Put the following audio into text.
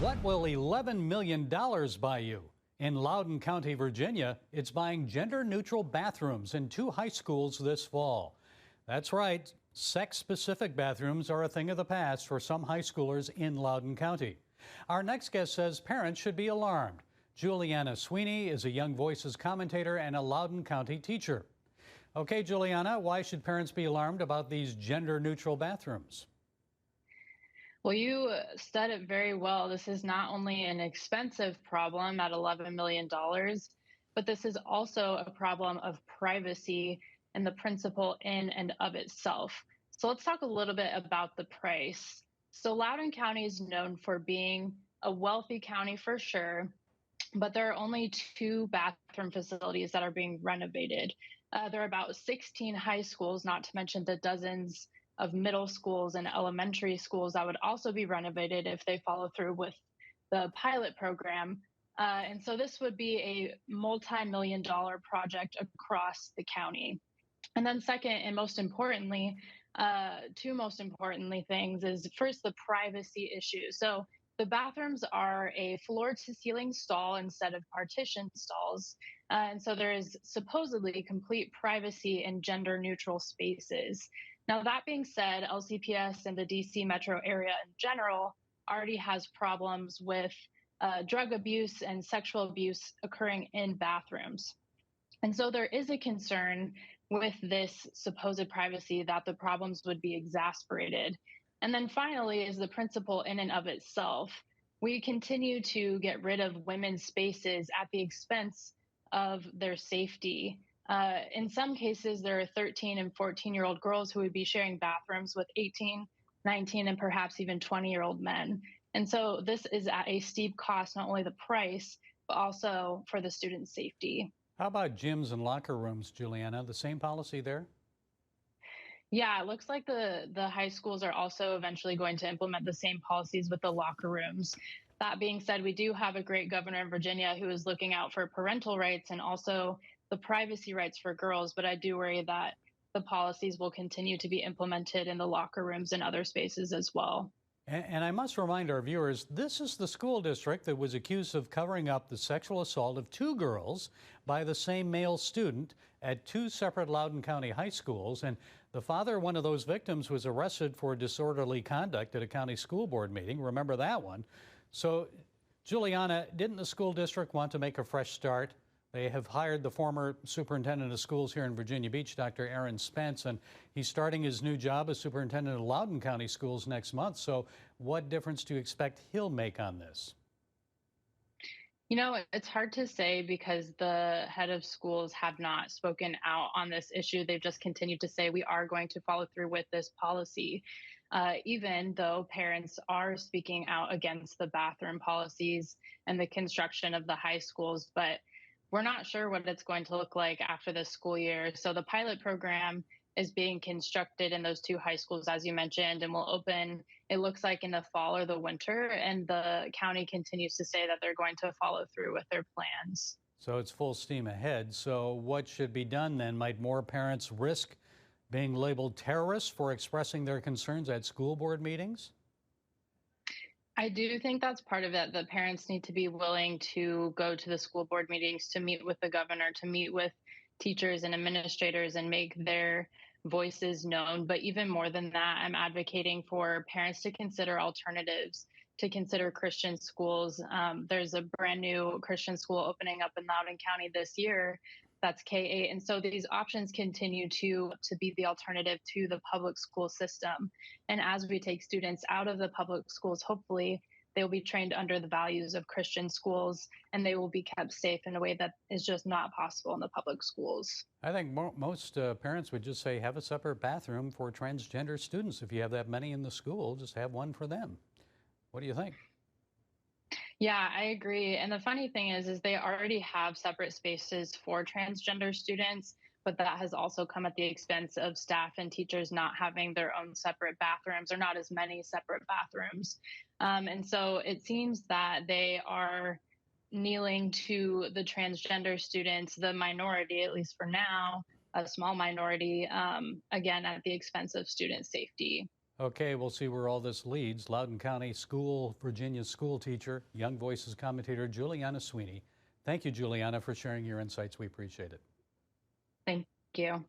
What will $11 million buy you? In Loudoun County, Virginia, it's buying gender-neutral bathrooms in 2 high schools this fall. That's right, sex-specific bathrooms are a thing of the past for some high schoolers in Loudoun County. Our next guest says parents should be alarmed. Juliana Sweeny is a Young Voices commentator and a Loudoun County teacher. Okay, Juliana, why should parents be alarmed about these gender-neutral bathrooms? Well, you said it very well. This is not only an expensive problem at $11 million, but this is also a problem of privacy and the principle in and of itself. So let's talk a little bit about the price. So Loudoun County is known for being a wealthy county for sure, but there are only 2 bathroom facilities that are being renovated. There are about 16 high schools, not to mention the dozens of middle schools and elementary schools that would also be renovated if they follow through with the pilot program. And so this would be a multi-million-dollar project across the county. And then second, and most importantly, 2 most importantly things is first the privacy issue. So the bathrooms are a floor-to-ceiling stall instead of partition stalls. And so there is supposedly complete privacy in gender-neutral spaces. Now, that being said, LCPS and the DC metro area in general already has problems with drug abuse and sexual abuse occurring in bathrooms. And so there is a concern with this supposed privacy that the problems would be exacerbated. And then finally is the principle in and of itself. We continue to get rid of women's spaces at the expense of their safety. In some cases, there are 13 and 14-year-old girls who would be sharing bathrooms with 18, 19, and perhaps even 20-year-old men. And so this is at a steep cost, not only the price, but also for the student safety. How about gyms and locker rooms, Juliana? The same policy there? Yeah, it looks like the high schools are also eventually going to implement the same policies with the locker rooms. That being said, we do have a great governor in Virginia who is looking out for parental rights and also the privacy rights for girls, but I do worry that the policies will continue to be implemented in the locker rooms and other spaces as well. And I must remind our viewers, this is the school district that was accused of covering up the sexual assault of 2 girls by the same male student at 2 separate Loudoun County high schools. And the father of one of those victims was arrested for disorderly conduct at a county school board meeting. Remember that one. So, Juliana, didn't the school district want to make a fresh start? They have hired the former superintendent of schools here in Virginia Beach, Dr. Aaron Spence, and he's starting his new job as superintendent of Loudoun County schools next month. So what difference do you expect he'll make on this? You know, it's hard to say because the head of schools have not spoken out on this issue. They've just continued to say we are going to follow through with this policy, even though parents are speaking out against the bathroom policies and the construction of the high schools. But we're not sure what it's going to look like after this school year. So the pilot program is being constructed in those 2 high schools, as you mentioned, and will open, it looks like, in the fall or the winter. And the county continues to say that they're going to follow through with their plans. So it's full steam ahead. So what should be done then? Might more parents risk being labeled terrorists for expressing their concerns at school board meetings? I do think that's part of it. The parents need to be willing to go to the school board meetings, to meet with the governor, to meet with teachers and administrators and make their voices known. But even more than that, I'm advocating for parents to consider alternatives, to consider Christian schools. There's a brand new Christian school opening up in Loudoun County this year. That's K-8. And so these options continue to be the alternative to the public school system. And as we take students out of the public schools, hopefully they will be trained under the values of Christian schools, and they will be kept safe in a way that is just not possible in the public schools. I think most parents would just say have a separate bathroom for transgender students. If you have that many in the school, just have one for them. What do you think? Yeah, I agree. And the funny thing is they already have separate spaces for transgender students, but that has also come at the expense of staff and teachers not having their own separate bathrooms, or not as many separate bathrooms. And so it seems that they are kneeling to the transgender students, the minority, at least for now, a small minority, again, at the expense of student safety. Okay, we'll see where all this leads. Loudoun County School, Virginia's school teacher, Young Voices commentator Juliana Sweeny. Thank you, Juliana, for sharing your insights. We appreciate it. Thank you.